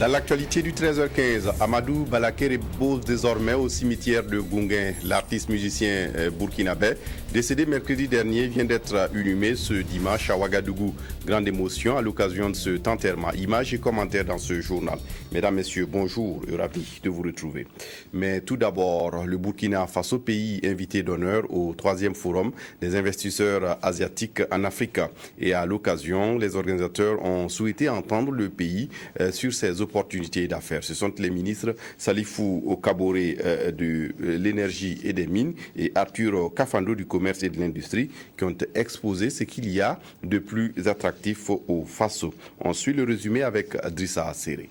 Dans l'actualité du 13h15, Amadou Balakere pose désormais au cimetière de Gounguin. L'artiste musicien burkinabé, décédé mercredi dernier, vient d'être inhumé ce dimanche à Ouagadougou. Grande émotion à l'occasion de cet enterrement. Images et commentaires dans ce journal. Mesdames, Messieurs, bonjour et ravi de vous retrouver. Mais tout d'abord, le Burkina Faso, pays invité d'honneur au 3e forum des investisseurs asiatiques en Afrique. Et à l'occasion, les organisateurs ont souhaité entendre le pays sur ses opportunités d'affaires. Ce sont les ministres Salifou Kaboré de l'énergie et des mines et Arthur Kafando du commerce et de l'industrie qui ont exposé ce qu'il y a de plus attractif au Faso. On suit le résumé avec Drissa Assere.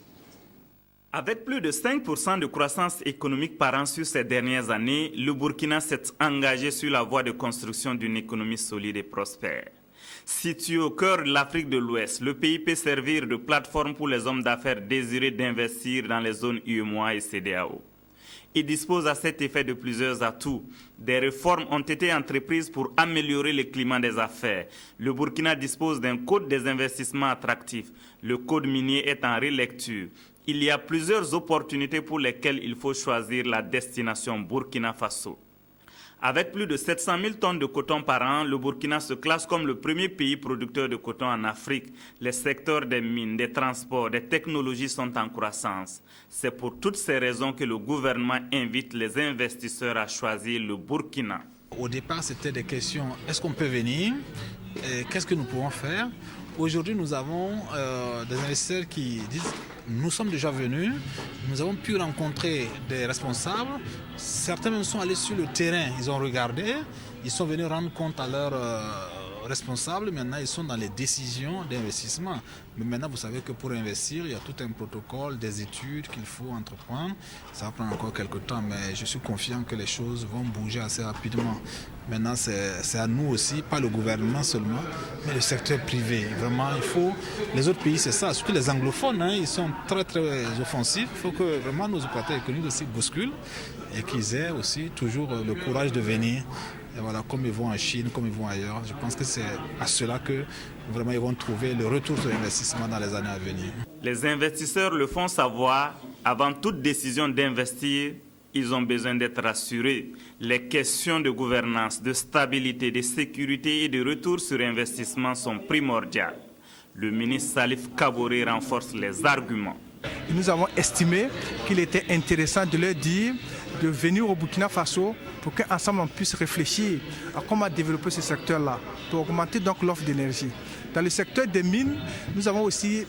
Avec plus de 5% de croissance économique par an sur ces dernières années, le Burkina s'est engagé sur la voie de construction d'une économie solide et prospère. Situé au cœur de l'Afrique de l'Ouest, le pays peut servir de plateforme pour les hommes d'affaires désireux d'investir dans les zones UEMOA et CEDEAO. Il dispose à cet effet de plusieurs atouts. Des réformes ont été entreprises pour améliorer le climat des affaires. Le Burkina dispose d'un code des investissements attractif. Le code minier est en relecture. Il y a plusieurs opportunités pour lesquelles il faut choisir la destination Burkina Faso. Avec plus de 700 000 tonnes de coton par an, le Burkina se classe comme le premier pays producteur de coton en Afrique. Les secteurs des mines, des transports, des technologies sont en croissance. C'est pour toutes ces raisons que le gouvernement invite les investisseurs à choisir le Burkina. Au départ, c'était des questions, est-ce qu'on peut venir? Qu'est-ce que nous pouvons faire? Aujourd'hui, nous avons des investisseurs qui disent nous sommes déjà venus, nous avons pu rencontrer des responsables. Certains même sont allés sur le terrain, ils ont regardé, ils sont venus rendre compte à leurs responsables. Maintenant, ils sont dans les décisions d'investissement. Mais maintenant, vous savez que pour investir, il y a tout un protocole, des études qu'il faut entreprendre. Ça va prendre encore quelques temps, mais je suis confiant que les choses vont bouger assez rapidement. Maintenant, c'est à nous aussi, pas le gouvernement seulement, mais le secteur privé. Vraiment, il faut... Les autres pays, c'est ça, surtout les anglophones, ils sont très, très offensifs. Il faut que vraiment nos opérateurs économiques aussi bousculent et qu'ils aient aussi toujours le courage de venir. Et voilà, comme ils vont en Chine, comme ils vont ailleurs, je pense que c'est à cela que vraiment ils vont trouver le retour sur l'investissement dans les années à venir. Les investisseurs le font savoir, avant toute décision d'investir, ils ont besoin d'être rassurés. Les questions de gouvernance, de stabilité, de sécurité et de retour sur investissement sont primordiales. Le ministre Salif Kaboré renforce les arguments. Nous avons estimé qu'il était intéressant de leur dire de venir au Burkina Faso pour qu'ensemble on puisse réfléchir à comment développer ce secteur-là, pour augmenter donc l'offre d'énergie. Dans le secteur des mines, nous avons aussi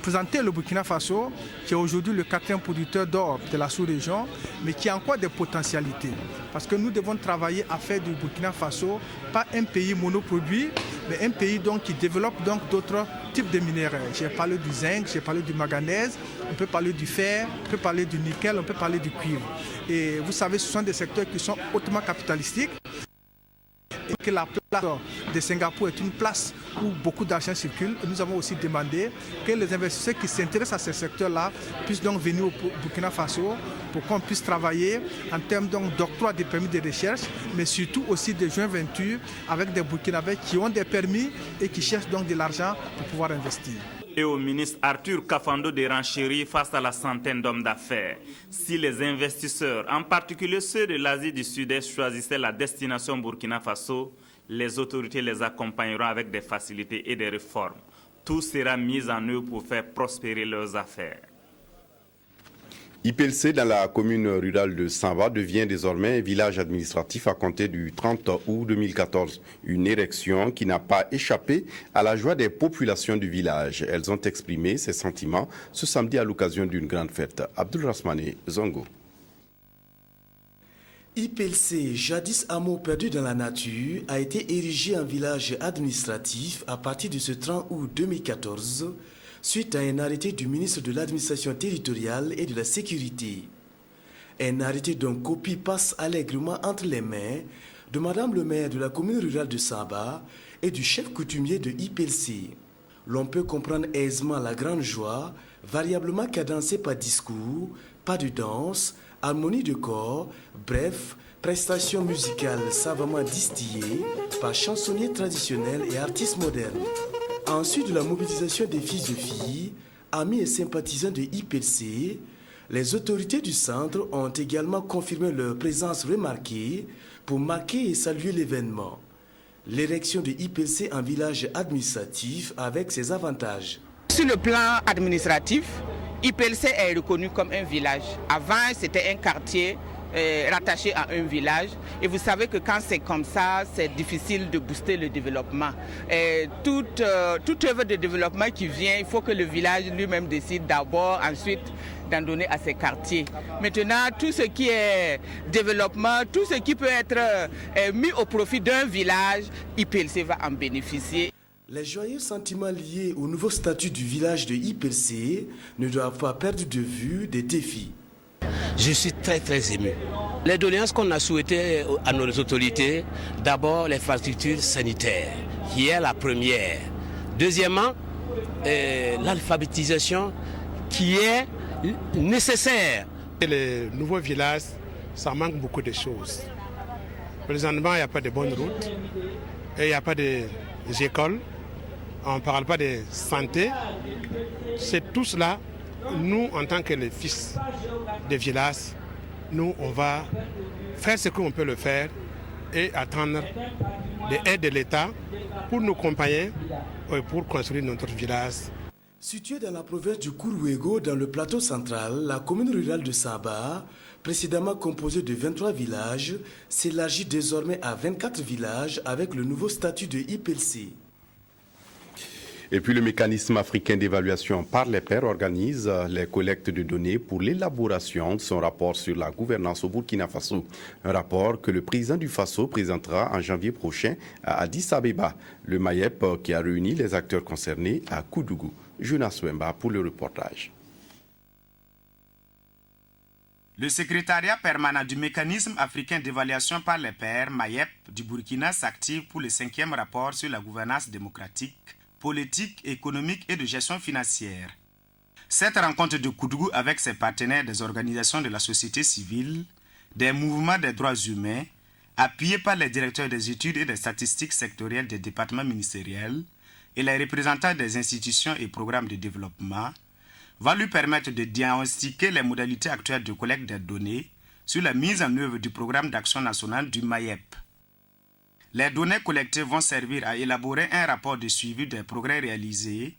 présenté le Burkina Faso, qui est aujourd'hui le 4e producteur d'or de la sous-région, mais qui a encore des potentialités. Parce que nous devons travailler à faire du Burkina Faso pas un pays monoproduit, mais un pays donc, qui développe donc d'autres types de minéraux. J'ai parlé du zinc, j'ai parlé du manganèse, on peut parler du fer, on peut parler du nickel, on peut parler du cuivre. Et vous savez, ce sont des secteurs qui sont hautement capitalistiques. Et que la place de Singapour est une place où beaucoup d'argent circule. Et nous avons aussi demandé que les investisseurs qui s'intéressent à ce secteur-là puissent donc venir au Burkina Faso pour qu'on puisse travailler en termes d'octroi des permis de recherche, mais surtout aussi de joint venture avec des Burkinabés qui ont des permis et qui cherchent donc de l'argent pour pouvoir investir. Et au ministre Arthur Kafando de renchérir face à la centaine d'hommes d'affaires. Si les investisseurs, en particulier ceux de l'Asie du Sud-Est, choisissaient la destination Burkina Faso, les autorités les accompagneront avec des facilités et des réformes. Tout sera mis en œuvre pour faire prospérer leurs affaires. IPLC dans la commune rurale de Samba devient désormais un village administratif à compter du 30 août 2014. Une érection qui n'a pas échappé à la joie des populations du village. Elles ont exprimé ces sentiments ce samedi à l'occasion d'une grande fête. Abdul Rasmane Zongo. IPLC, jadis hameau perdu dans la nature, a été érigé en village administratif à partir de ce 30 août 2014 suite à un arrêté du ministre de l'Administration territoriale et de la Sécurité. Un arrêté dont copie passe allègrement entre les mains de Madame le maire de la commune rurale de Saba et du chef coutumier de IPLC. L'on peut comprendre aisément la grande joie, variablement cadencée par discours, pas de danse, harmonie de corps, bref, prestations musicales savamment distillées par chansonniers traditionnels et artistes modernes. Ensuite de la mobilisation des fils et filles, Amis et sympathisants de IPLC, les autorités du centre ont également confirmé leur présence remarquée pour marquer et saluer l'événement. L'érection de IPLC en village administratif avec ses avantages. Sur le plan administratif, IPLC est reconnu comme un village. Avant, c'était un quartier rattaché à un village. Et vous savez que quand c'est comme ça, c'est difficile de booster le développement. Et toute œuvre de développement qui vient, il faut que le village lui-même décide d'abord, ensuite d'en donner à ses quartiers. Maintenant, tout ce qui est développement, tout ce qui peut être mis au profit d'un village, IPLC va en bénéficier. Les joyeux sentiments liés au nouveau statut du village de IPLC ne doivent pas perdre de vue des défis. Je suis très ému. Les doléances qu'on a souhaitées à nos autorités, d'abord l'infrastructure sanitaire, qui est la première. Deuxièmement, l'alphabétisation qui est nécessaire. Les nouveaux villages, ça manque beaucoup de choses. Présentement, il n'y a pas de bonnes routes, et il n'y a pas d'écoles, on ne parle pas de santé. C'est tout cela. Nous, en tant que les fils des villages, nous, on va faire ce qu'on peut le faire et attendre l'aide de l'État pour nous accompagner et pour construire notre village. Située dans la province du Kourouégo, dans le plateau central, la commune rurale de Saba, précédemment composée de 23 villages, s'élargit désormais à 24 villages avec le nouveau statut de IPLC. Et puis le mécanisme africain d'évaluation par les pairs organise les collectes de données pour l'élaboration de son rapport sur la gouvernance au Burkina Faso. Un rapport que le président du Faso présentera en janvier prochain à Addis Abeba. Le MAYEP qui a réuni les acteurs concernés à Koudougou. Jonas Wemba pour le reportage. Le secrétariat permanent du mécanisme africain d'évaluation par les pairs, MAYEP, du Burkina s'active pour le 5e rapport sur la gouvernance démocratique, politique, économique et de gestion financière. Cette rencontre de Koudougou avec ses partenaires des organisations de la société civile, des mouvements des droits humains, appuyés par les directeurs des études et des statistiques sectorielles des départements ministériels et les représentants des institutions et programmes de développement, va lui permettre de diagnostiquer les modalités actuelles de collecte des données sur la mise en œuvre du programme d'action nationale du MAYEP. Les données collectées vont servir à élaborer un rapport de suivi des progrès réalisés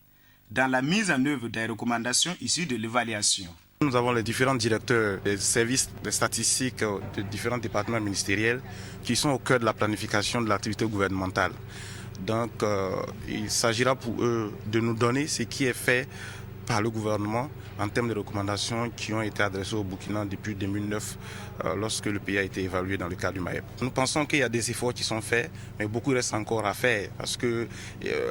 dans la mise en œuvre des recommandations issues de l'évaluation. Nous avons les différents directeurs des services des statistiques de différents départements ministériels qui sont au cœur de la planification de l'activité gouvernementale. Donc, il s'agira pour eux de nous donner ce qui est fait par le gouvernement en termes de recommandations qui ont été adressées au Burkina depuis 2009 lorsque le pays a été évalué dans le cadre du MAYEP. Nous pensons qu'il y a des efforts qui sont faits, mais beaucoup reste encore à faire parce que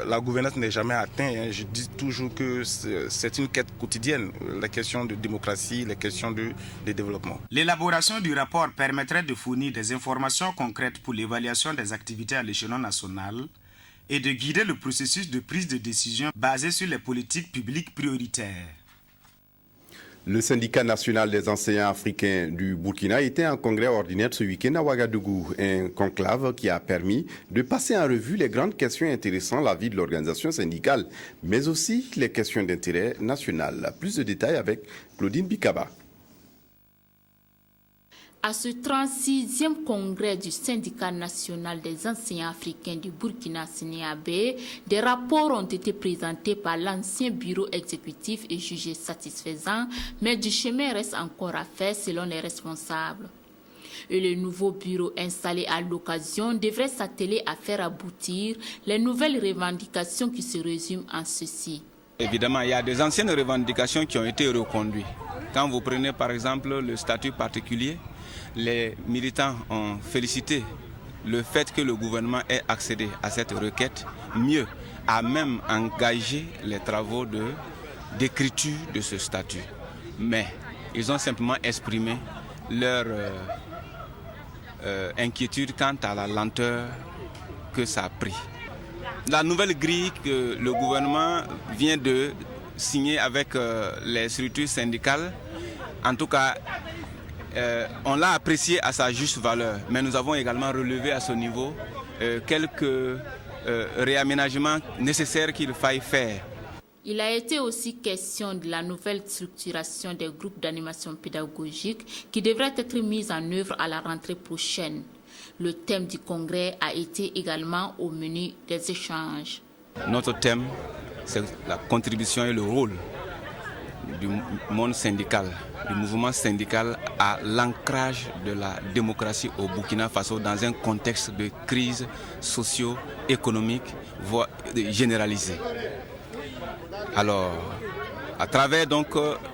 la gouvernance n'est jamais atteinte. Je dis toujours que c'est une quête quotidienne, la question de démocratie, la question de développement. L'élaboration du rapport permettrait de fournir des informations concrètes pour l'évaluation des activités à l'échelon national et de guider le processus de prise de décision basé sur les politiques publiques prioritaires. Le syndicat national des enseignants africains du Burkina était en congrès ordinaire ce week-end à Ouagadougou, un conclave qui a permis de passer en revue les grandes questions intéressant la vie de l'organisation syndicale, mais aussi les questions d'intérêt national. Plus de détails avec Claudine Bikaba. À ce 36e congrès du syndicat national des enseignants africains du Burkina Sénéabé, des rapports ont été présentés par l'ancien bureau exécutif et jugés satisfaisants, mais du chemin reste encore à faire selon les responsables. Et le nouveau bureau installé à l'occasion devrait s'atteler à faire aboutir les nouvelles revendications qui se résument en ceci. Évidemment, il y a des anciennes revendications qui ont été reconduites. Quand vous prenez par exemple le statut particulier, les militants ont félicité le fait que le gouvernement ait accédé à cette requête, mieux, a même engagé les travaux d'écriture de ce statut. Mais ils ont simplement exprimé leur inquiétude quant à la lenteur que ça a pris. La nouvelle grille que le gouvernement vient de signer avec les structures syndicales, en tout cas, on l'a apprécié à sa juste valeur, mais nous avons également relevé à ce niveau quelques réaménagements nécessaires qu'il faille faire. Il a été aussi question de la nouvelle structuration des groupes d'animation pédagogique qui devrait être mise en œuvre à la rentrée prochaine. Le thème du congrès a été également au menu des échanges. Notre thème, c'est la contribution et le rôle du monde syndical, du mouvement syndical à l'ancrage de la démocratie au Burkina Faso dans un contexte de crise socio-économique voire généralisée. Alors, à travers donc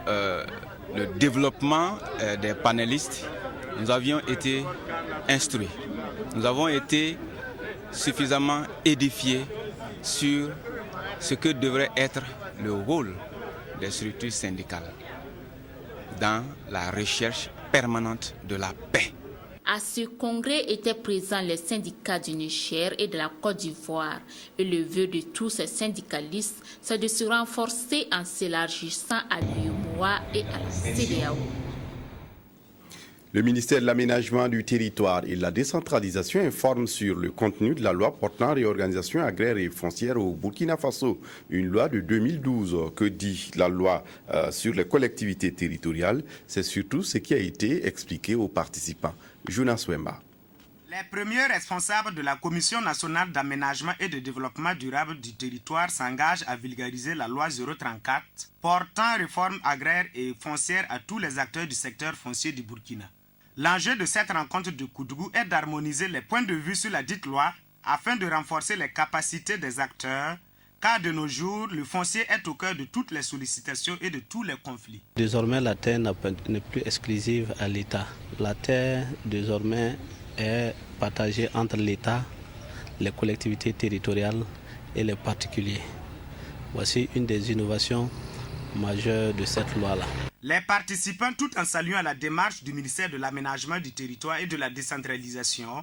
le développement des panélistes, nous avions été instruits, nous avons été suffisamment édifiés sur ce que devrait être le rôle des structures syndicales dans la recherche permanente de la paix. À ce congrès étaient présents les syndicats du Niger et de la Côte d'Ivoire. Et le vœu de tous ces syndicalistes, c'est de se renforcer en s'élargissant à l'UEMOA et à la CEDEAO. Le ministère de l'Aménagement du Territoire et de la Décentralisation informe sur le contenu de la loi portant réorganisation agraire et foncière au Burkina Faso. Une loi de 2012. Que dit la loi sur les collectivités territoriales? C'est surtout ce qui a été expliqué aux participants. Jonas Wemba. Les premiers responsables de la Commission nationale d'aménagement et de développement durable du territoire s'engagent à vulgariser la loi 034 portant réforme agraire et foncière à tous les acteurs du secteur foncier du Burkina. L'enjeu de cette rencontre de Koudougou est d'harmoniser les points de vue sur la dite loi afin de renforcer les capacités des acteurs, car de nos jours, le foncier est au cœur de toutes les sollicitations et de tous les conflits. Désormais, la terre n'est plus exclusive à l'État. La terre, désormais, est partagée entre l'État, les collectivités territoriales et les particuliers. Voici une des innovations majeures de cette loi-là. Les participants, tout en saluant la démarche du ministère de l'Aménagement du Territoire et de la Décentralisation,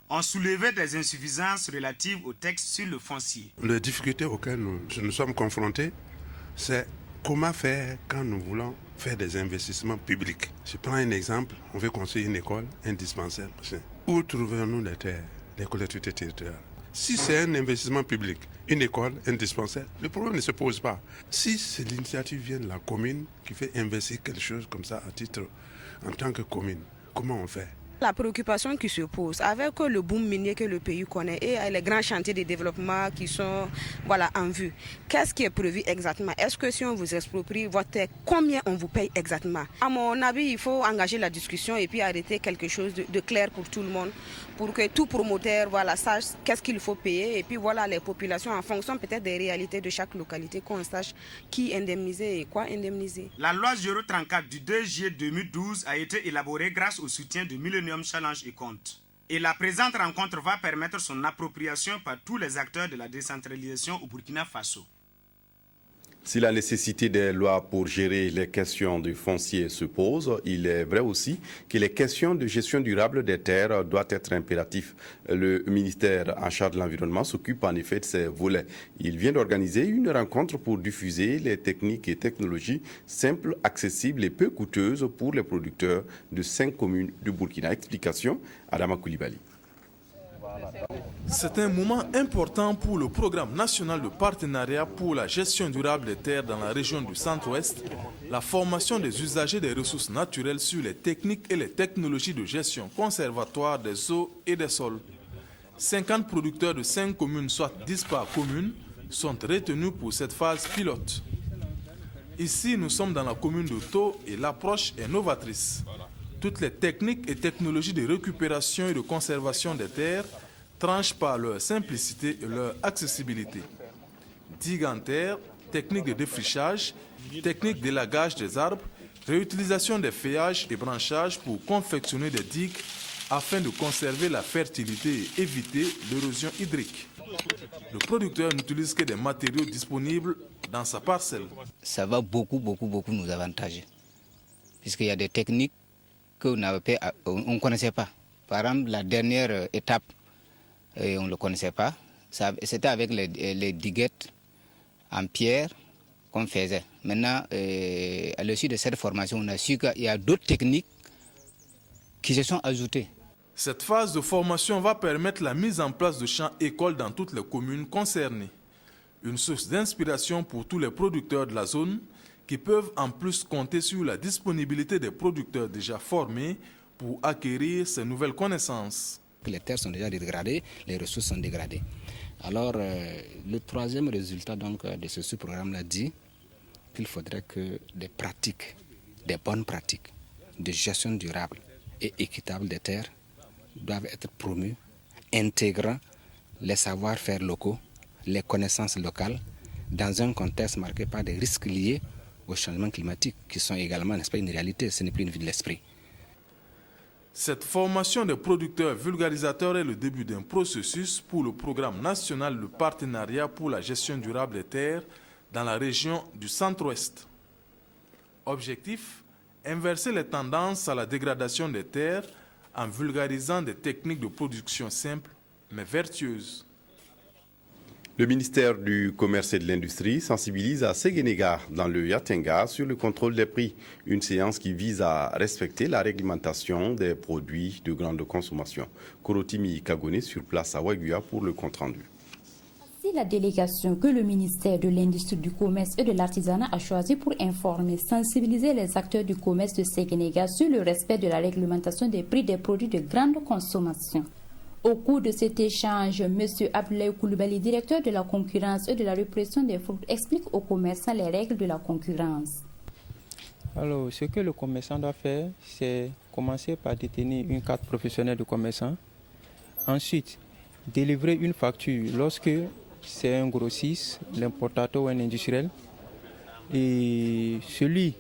ont soulevé des insuffisances relatives au texte sur le foncier. Les difficultés auxquelles nous sommes confrontés, c'est comment faire quand nous voulons faire des investissements publics. Je prends un exemple, on veut construire une école, un dispensaire. Où trouvons-nous les terres, les collectivités territoriales? Si c'est un investissement public, une école, un dispensaire, le problème ne se pose pas. Si c'est l'initiative vient de la commune qui fait investir quelque chose comme ça à titre en tant que commune, comment on fait? La préoccupation qui se pose avec le boom minier que le pays connaît et les grands chantiers de développement qui sont en vue, qu'est-ce qui est prévu exactement? Est-ce que si on vous exproprie votre terre, combien on vous paye exactement? À mon avis, il faut engager la discussion et puis arrêter quelque chose de clair pour tout le monde, pour que tout promoteur sache qu'est-ce qu'il faut payer et puis les populations en fonction peut-être des réalités de chaque localité, qu'on sache qui indemniser et quoi indemniser. La loi 034 du 2 juillet 2012 a été élaborée grâce au soutien de Millennium Challenge et Compte. Et la présente rencontre va permettre son appropriation par tous les acteurs de la décentralisation au Burkina Faso. Si la nécessité des lois pour gérer les questions de foncier se pose, il est vrai aussi que les questions de gestion durable des terres doivent être impératifs. Le ministère en charge de l'environnement s'occupe en effet de ces volets. Il vient d'organiser une rencontre pour diffuser les techniques et technologies simples, accessibles et peu coûteuses pour les producteurs de 5 communes du Burkina. Explication, Adama Koulibaly. C'est un moment important pour le programme national de partenariat pour la gestion durable des terres dans la région du Centre-Ouest, la formation des usagers des ressources naturelles sur les techniques et les technologies de gestion conservatoire des eaux et des sols. 50 producteurs de 5 communes, soit 10 par commune, sont retenus pour cette phase pilote. Ici, nous sommes dans la commune de Tau et l'approche est novatrice. Toutes les techniques et technologies de récupération et de conservation des terres tranchent par leur simplicité et leur accessibilité. Digues en terre, techniques de défrichage, techniques d'élagage des arbres, réutilisation des feuillages et branchages pour confectionner des digues afin de conserver la fertilité et éviter l'érosion hydrique. Le producteur n'utilise que des matériaux disponibles dans sa parcelle. Ça va beaucoup nous avantager, puisqu'il y a des techniques qu'on ne connaissait pas. Par exemple, la dernière étape, on ne le connaissait pas. C'était avec les diguettes en pierre qu'on faisait. Maintenant, à l'issue de cette formation, on a su qu'il y a d'autres techniques qui se sont ajoutées. Cette phase de formation va permettre la mise en place de champs écoles dans toutes les communes concernées. Une source d'inspiration pour tous les producteurs de la zone qui peuvent en plus compter sur la disponibilité des producteurs déjà formés pour acquérir ces nouvelles connaissances. Les terres sont déjà dégradées, les ressources sont dégradées. Alors, le troisième résultat donc, de ce sous-programme-là dit qu'il faudrait que des pratiques, des bonnes pratiques de gestion durable et équitable des terres doivent être promues, intégrant les savoir-faire locaux, les connaissances locales, dans un contexte marqué par des risques liés au changement climatique, qui sont également, n'est-ce pas, une réalité, ce n'est plus une vue de l'esprit. Cette formation des producteurs vulgarisateurs est le début d'un processus pour le programme national de partenariat pour la gestion durable des terres dans la région du Centre-Ouest. Objectif, inverser les tendances à la dégradation des terres en vulgarisant des techniques de production simples mais vertueuses. Le ministère du Commerce et de l'Industrie sensibilise à Séguénéga dans le Yatenga sur le contrôle des prix. Une séance qui vise à respecter la réglementation des produits de grande consommation. Korotimi Kagone sur place à Ouaguia pour le compte-rendu. C'est la délégation que le ministère de l'Industrie, du Commerce et de l'Artisanat a choisi pour informer, sensibiliser les acteurs du commerce de Séguénéga sur le respect de la réglementation des prix des produits de grande consommation. Au cours de cet échange, M. Abdoulaye Koulibaly, directeur de la concurrence et de la répression des fraudes, explique aux commerçants les règles de la concurrence. Alors, ce que le commerçant doit faire, c'est commencer par détenir une carte professionnelle de commerçant. Ensuite, délivrer une facture lorsque c'est un grossiste, l'importateur ou un industriel. Et celui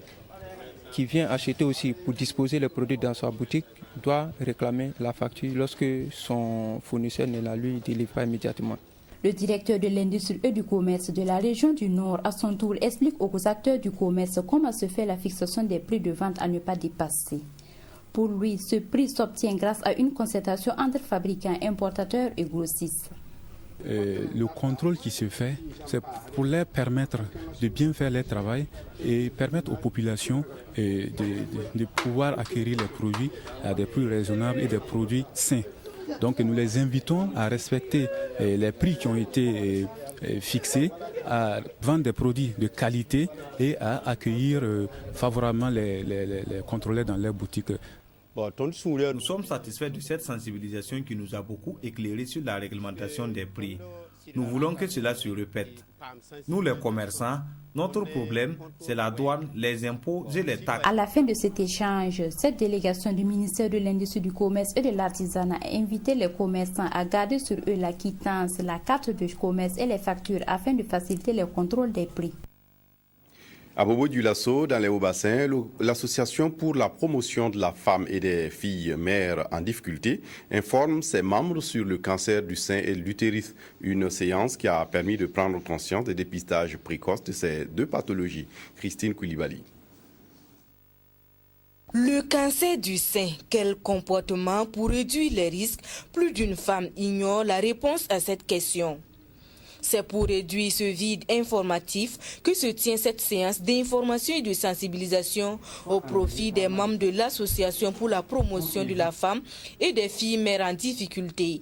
qui vient acheter aussi pour disposer les produits dans sa boutique doit réclamer la facture lorsque son fournisseur ne la lui délivre pas immédiatement. Le directeur de l'industrie et du commerce de la région du Nord, à son tour, explique aux acteurs du commerce comment se fait la fixation des prix de vente à ne pas dépasser. Pour lui, ce prix s'obtient grâce à une concertation entre fabricants, importateurs et grossistes. Le contrôle qui se fait, c'est pour leur permettre de bien faire leur travail et permettre aux populations de pouvoir acquérir les produits à des prix raisonnables et des produits sains. Donc nous les invitons à respecter les prix qui ont été fixés, à vendre des produits de qualité et à accueillir favorablement les contrôleurs dans leurs boutiques. Nous sommes satisfaits de cette sensibilisation qui nous a beaucoup éclairé sur la réglementation des prix. Nous voulons que cela se répète. Nous les commerçants, notre problème, c'est la douane, les impôts et les taxes. À la fin de cet échange, cette délégation du ministère de l'Industrie, du Commerce et de l'Artisanat a invité les commerçants à garder sur eux la quittance, la carte de commerce et les factures afin de faciliter le contrôle des prix. À Bobo du Lasso, dans les Hauts-Bassins, l'Association pour la promotion de la femme et des filles mères en difficulté informe ses membres sur le cancer du sein et de l'utérus. Une séance qui a permis de prendre conscience des dépistages précoces de ces deux pathologies. Christine Koulibaly. Le cancer du sein, quel comportement pour réduire les risques? Plus d'une femme ignore la réponse à cette question. C'est pour réduire ce vide informatif que se tient cette séance d'information et de sensibilisation au profit des membres de l'Association pour la promotion de la femme et des filles mères en difficulté.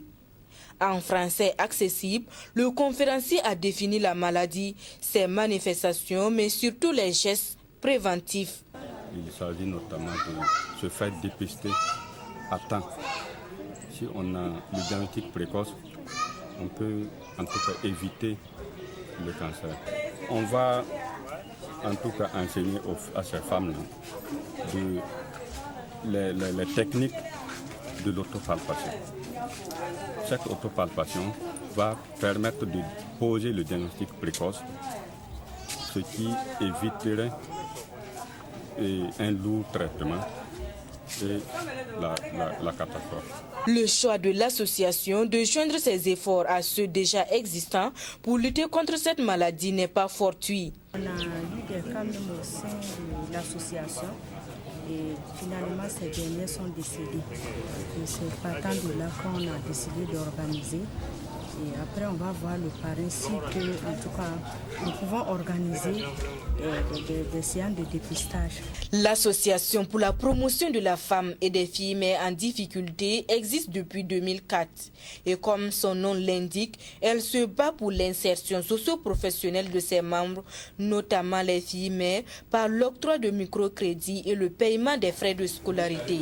En français accessible, le conférencier a défini la maladie, ses manifestations, mais surtout les gestes préventifs. Il s'agit notamment de se faire dépister à temps. Si on a le diagnostic précoce, on peut en tout cas éviter le cancer. On va en tout cas enseigner à ces femmes-là les techniques de l'autopalpation. Cette autopalpation va permettre de poser le diagnostic précoce, ce qui éviterait un lourd traitement et la catastrophe. Le choix de l'association de joindre ses efforts à ceux déjà existants pour lutter contre cette maladie n'est pas fortuit. On a eu des cas même au sein de l'association et finalement ces derniers sont décédés. Et c'est partant de là qu'on a décidé d'organiser Et après, on va voir le parrain si que, en tout cas, nous pouvons organiser des séances de dépistage. L'association pour la promotion de la femme et des filles mères en difficulté existe depuis 2004. Et comme son nom l'indique, elle se bat pour l'insertion socio-professionnelle de ses membres, notamment les filles mères, par l'octroi de microcrédits et le paiement des frais de scolarité.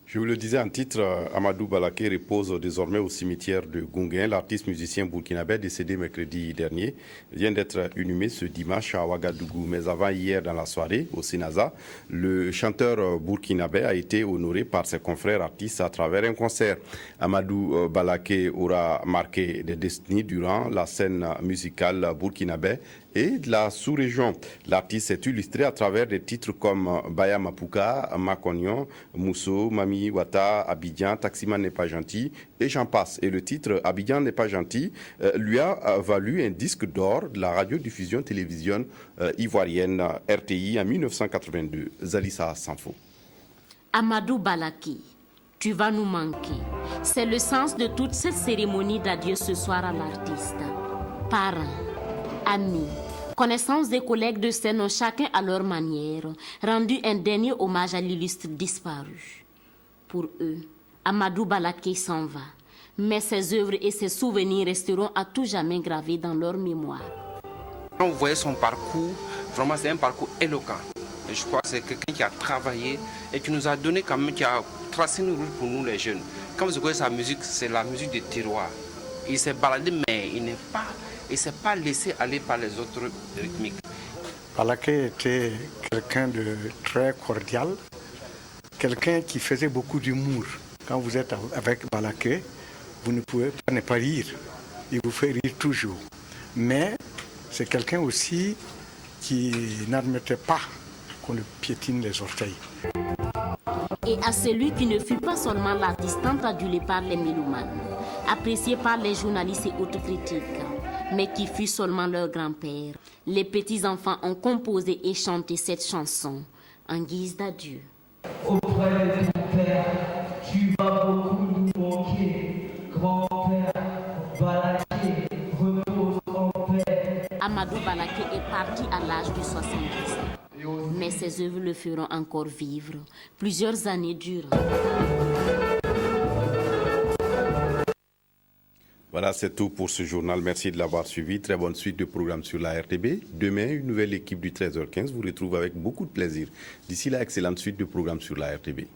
Je vous le disais en titre, Amadou Balaké repose désormais au cimetière de Gounguin. L'artiste musicien burkinabé décédé mercredi dernier vient d'être inhumé ce dimanche à Ouagadougou. Mais avant hier dans la soirée au Sénaza, le chanteur burkinabé a été honoré par ses confrères artistes à travers un concert. Amadou Balaké aura marqué des décennies durant la scène musicale burkinabé et de la sous-région. L'artiste s'est illustré à travers des titres comme Baya Mapuka, Makonion, Mousso, Mami Wata, Abidjan, Taximan n'est pas gentil, et j'en passe. Et le titre Abidjan n'est pas gentil lui a valu un disque d'or de la radiodiffusion télévision ivoirienne RTI en 1982. Zalissa Sanfo. Amadou Balaké, tu vas nous manquer. C'est le sens de toute cette cérémonie d'adieu ce soir à l'artiste. Parents, amis, connaissances et collègues de scène ont chacun à leur manière rendu un dernier hommage à l'illustre disparu. Pour eux, Amadou Balaké s'en va, mais ses œuvres et ses souvenirs resteront à tout jamais gravés dans leur mémoire. Quand vous voyez son parcours, vraiment c'est un parcours éloquent. Et je crois que c'est quelqu'un qui a travaillé et qui nous a donné quand même, qui a tracé une route pour nous les jeunes. Quand vous écoutez sa musique, c'est la musique des terroirs. Il s'est baladé, mais il ne s'est pas laissé aller par les autres rythmiques. Balaké était quelqu'un de très cordial, quelqu'un qui faisait beaucoup d'humour. Quand vous êtes avec Balaké, vous ne pouvez pas ne pas rire. Il vous fait rire toujours. Mais c'est quelqu'un aussi qui n'admettait pas qu'on le piétine les orteils. Et à celui qui ne fut pas seulement l'artiste tant adulé par les mélomanes, apprécié par les journalistes et autres critiques, mais qui fut seulement leur grand-père. Les petits-enfants ont composé et chanté cette chanson en guise d'adieu. Auprès de ton père, tu vas beaucoup nous manquer. Grand-père Balaké, repose en paix. Amadou Balaké est parti à l'âge de 70 ans. Mais ses œuvres le feront encore vivre plusieurs années durant. Voilà, c'est tout pour ce journal. Merci de l'avoir suivi. Très bonne suite de programmes sur la RTB. Demain, une nouvelle équipe du 13h15 vous retrouve avec beaucoup de plaisir. D'ici là, excellente suite de programmes sur la RTB.